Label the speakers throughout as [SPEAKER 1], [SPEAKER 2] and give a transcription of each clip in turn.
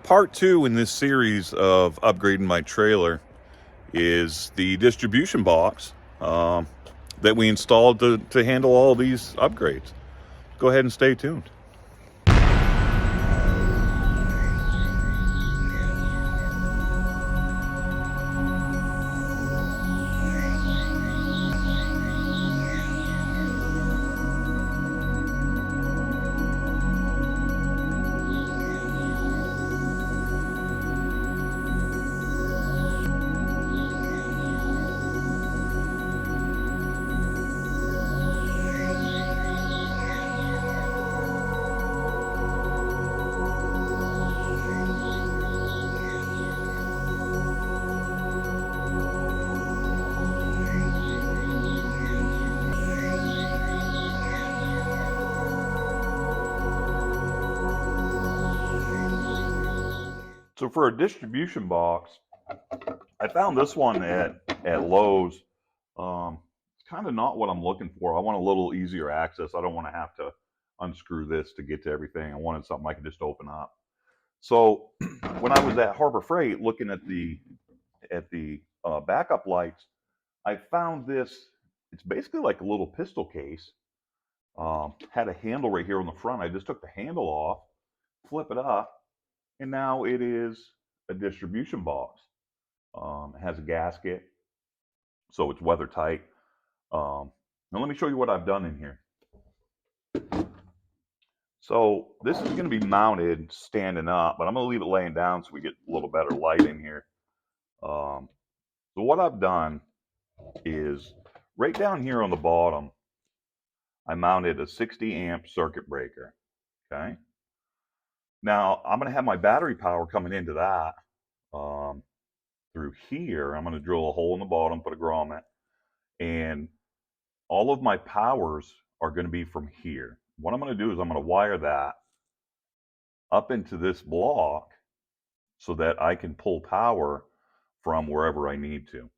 [SPEAKER 1] part two in this series of upgrading my trailer is the distribution box that we installed to handle all these upgrades. Go ahead and stay tuned. So for a distribution box, I found this one at Lowe's. It's kind of not what I'm looking for. I want a little easier access. I don't want to have to unscrew this to get to everything. I wanted something I could just open up. So when I was at Harbor Freight looking at the backup lights, I found this. It's basically like a little pistol case. Had a handle right here on the front. I just took the handle off, flip it up, and now it is a distribution box. It has a gasket, so it's weather tight. Now let me show you what I've done in here. So this is going to be mounted standing up, but I'm going to leave it laying down so we get a little better light in here. So what I've done is right down here on the bottom, I mounted a 60 amp circuit breaker. Okay. Now I'm going to have my battery power coming into that through here. I'm going to drill a hole in the bottom, put a grommet, and all of my powers are going to be from here. What I'm going to do is I'm going to wire that up into this block so that I can pull power from wherever I need to.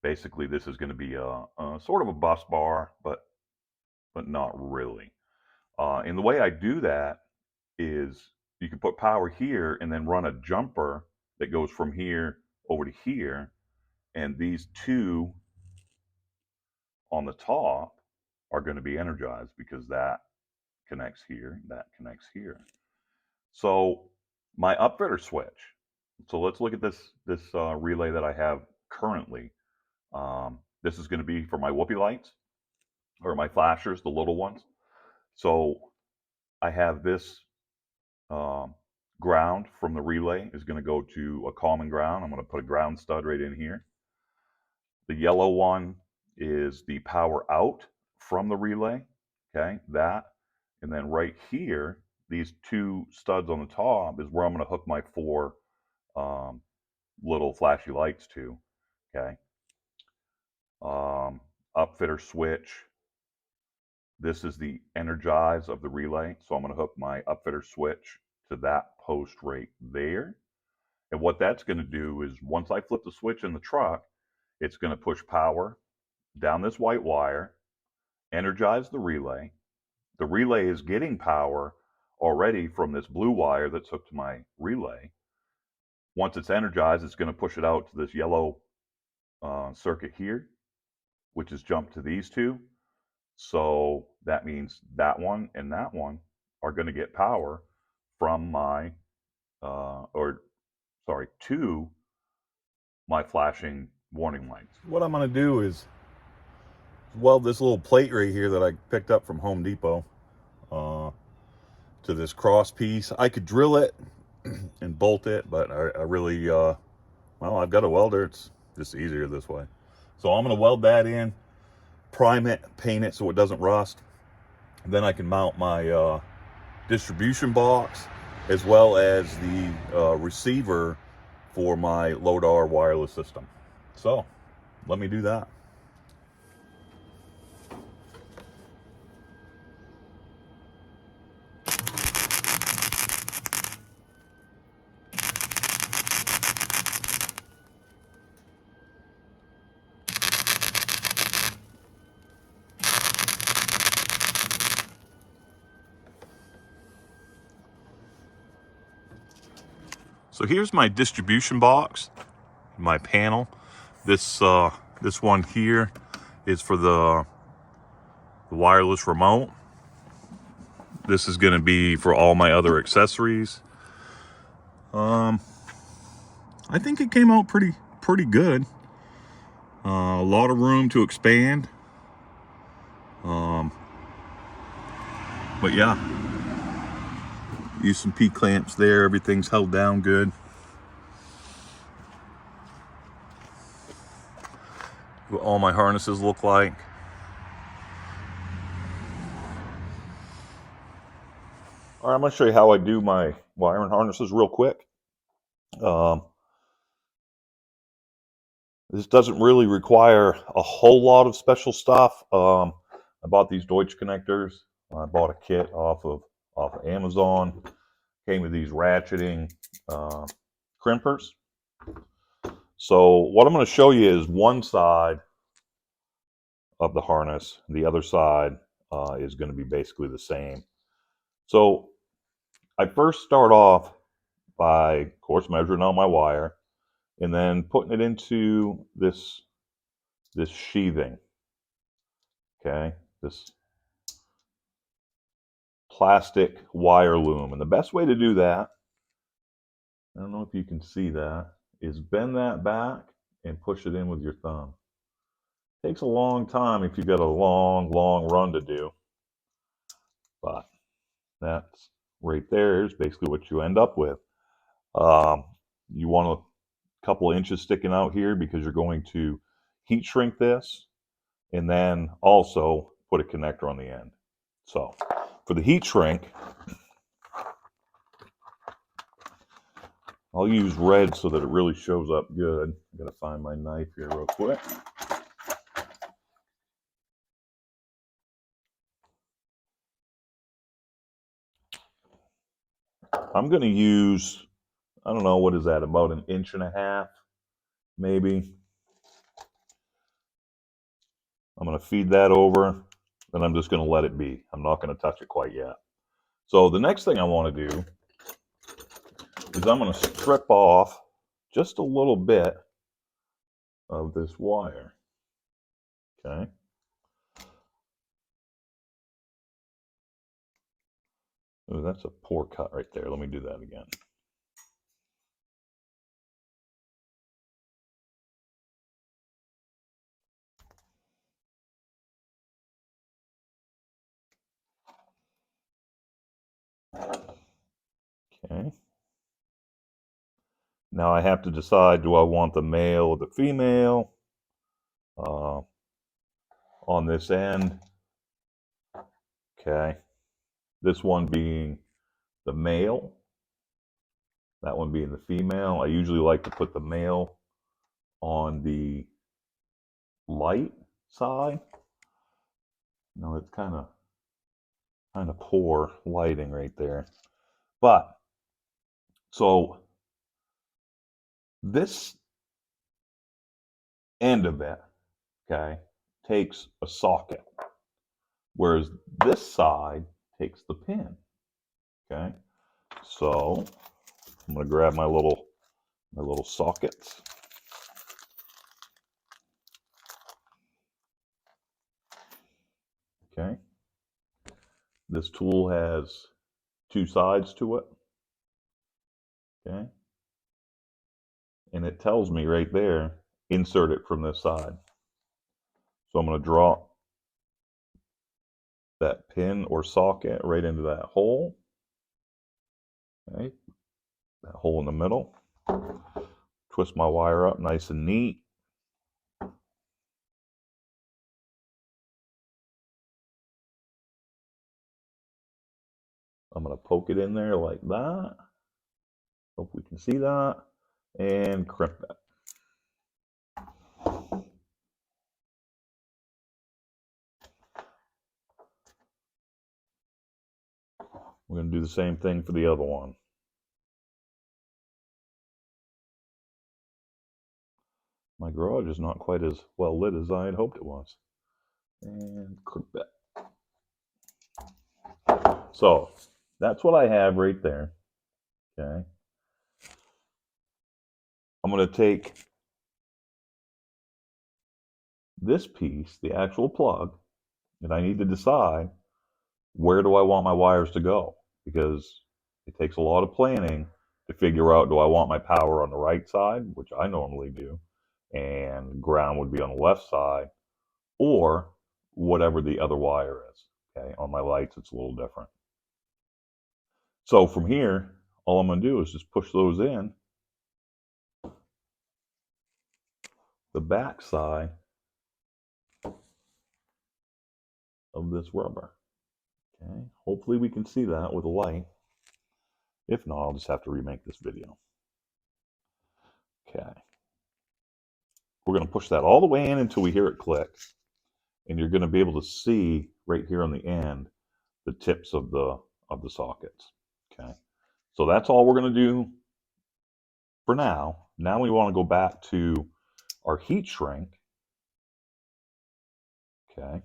[SPEAKER 1] Basically, this is going to be a sort of a bus bar, but not really. And the way I do that is you can put power here and then run a jumper that goes from here over to here, and these two on the top are going to be energized because that connects here, that connects here. So my upfitter switch. So let's look at this relay that I have currently. This is going to be for my whoopee lights or my flashers, the little ones. So I have this ground from the relay is going to go to a common ground. I'm going to put a ground stud right in here. The yellow one is the power out from the relay. Okay, that. And then right here, these two studs on the top is where I'm going to hook my four little flashy lights to. Okay. Upfitter switch. This is the energize of the relay. So I'm going to hook my upfitter switch to that post right there. And what that's going to do is once I flip the switch in the truck, it's going to push power down this white wire, energize the relay. The relay is getting power already from this blue wire that's hooked to my relay. Once it's energized, it's going to push it out to this yellow circuit here, which is jumped to these two. So that means that one and that one are going to get power from my, to my flashing warning lights. What I'm going to do is weld this little plate right here that I picked up from Home Depot to this cross piece. I could drill it and bolt it, but I really, well, I've got a welder. It's just easier this way. So I'm going to weld that in, prime it, paint it so it doesn't rust. And then I can mount my distribution box as well as the receiver for my LODAR wireless system. So let me do that. So here's my distribution box, my panel. This one here is for the wireless remote. This is going to be for all my other accessories. I think it came out pretty good. A lot of room to expand. But yeah, use some P clamps there. Everything's held down good. What all my harnesses look like. All right, I'm going to show you how I do my wiring harnesses real quick. This doesn't really require a whole lot of special stuff. I bought these Deutsch connectors. I bought a kit off of Amazon. Came with these ratcheting crimpers. So what I'm going to show you is one side of the harness. The other side is going to be basically the same. So I first start off by, of course, measuring out my wire and then putting it into this sheathing. Okay, this plastic wire loom. And the best way to do that, I don't know if you can see that, is bend that back and push it in with your thumb. Takes a long time if you've got a long run to do. But that's right there is basically what you end up with. You want a couple of inches sticking out here because you're going to heat shrink this and then also put a connector on the end. So for the heat shrink, I'll use red so that it really shows up good. I gotta find my knife here real quick. I'm gonna use, I don't know, what is that, about 1.5 inches, maybe. I'm gonna feed that over, then I'm just gonna let it be. I'm not gonna touch it quite yet. So the next thing I wanna do is I'm gonna strip off just a little bit of this wire, okay? Oh, that's a poor cut right there. Let me do that again. Okay. Now I have to decide, do I want the male or the female on this end? Okay. This one being the male, that one being the female. I usually like to put the male on the light side. No, it's kind of poor lighting right there. But so this end of it, okay, takes a socket, whereas this side takes the pin. Okay, so I'm gonna grab my little sockets. Okay, this tool has 2 sides to it. Okay, and it tells me right there, insert it from this side. So I'm going to drop that pin or socket right into that hole. Okay, that hole in the middle. Twist my wire up nice and neat. I'm going to poke it in there like that. Hope we can see that. And crimp that. We're going to do the same thing for the other one. My garage is not quite as well lit as I had hoped it was. And clip that. So that's what I have right there. Okay. I'm going to take this piece, the actual plug, and I need to decide where do I want my wires to go, because it takes a lot of planning to figure out, do I want my power on the right side, which I normally do, and ground would be on the left side, or whatever the other wire is. Okay, on my lights it's a little different. So from here, all I'm going to do is just push those in the back side of this rubber. Okay, hopefully we can see that with a light. If not, I'll just have to remake this video. Okay, we're going to push that all the way in until we hear it click, and you're going to be able to see right here on the end the tips of the sockets. Okay, so that's all we're going to do for now. Now we want to go back to our heat shrink. Okay,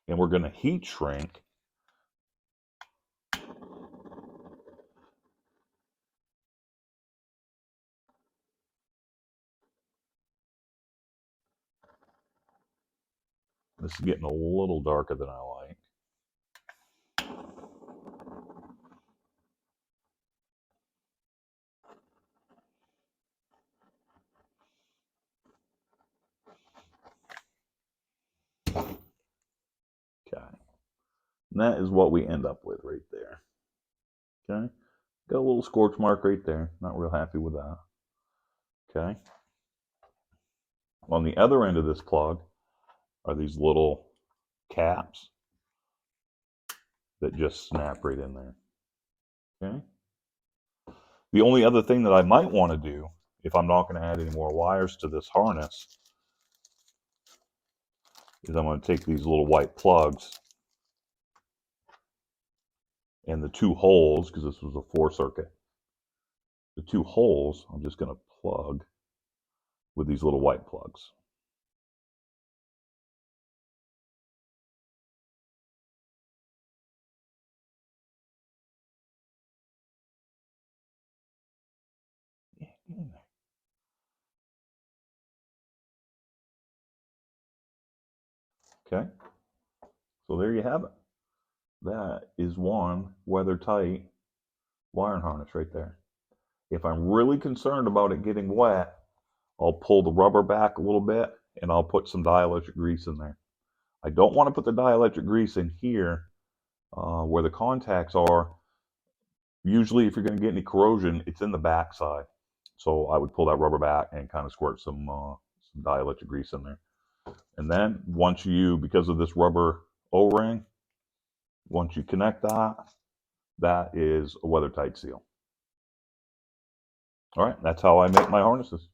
[SPEAKER 1] and we're going to heat shrink this is getting a little darker than I like. Okay, and that is what we end up with right there. Okay, got a little scorch mark right there. Not real happy with that. Okay, on the other end of this plug are these little caps that just snap right in there. Okay, the only other thing that I might want to do, if I'm not going to add any more wires to this harness, is I'm going to take these little white plugs and the two holes, because this was a 4-circuit, the two holes I'm just going to plug with these little white plugs. Yeah, get in there. Okay, so there you have it. That is one weather-tight wiring harness right there. If I'm really concerned about it getting wet, I'll pull the rubber back a little bit and I'll put some dielectric grease in there. I don't want to put the dielectric grease in here where the contacts are. Usually if you're going to get any corrosion, it's in the back side. So I would pull that rubber back and kind of squirt some dielectric grease in there. And then once you, because of this rubber O-ring, once you connect that, that is a weather-tight seal. All right, that's how I make my harnesses.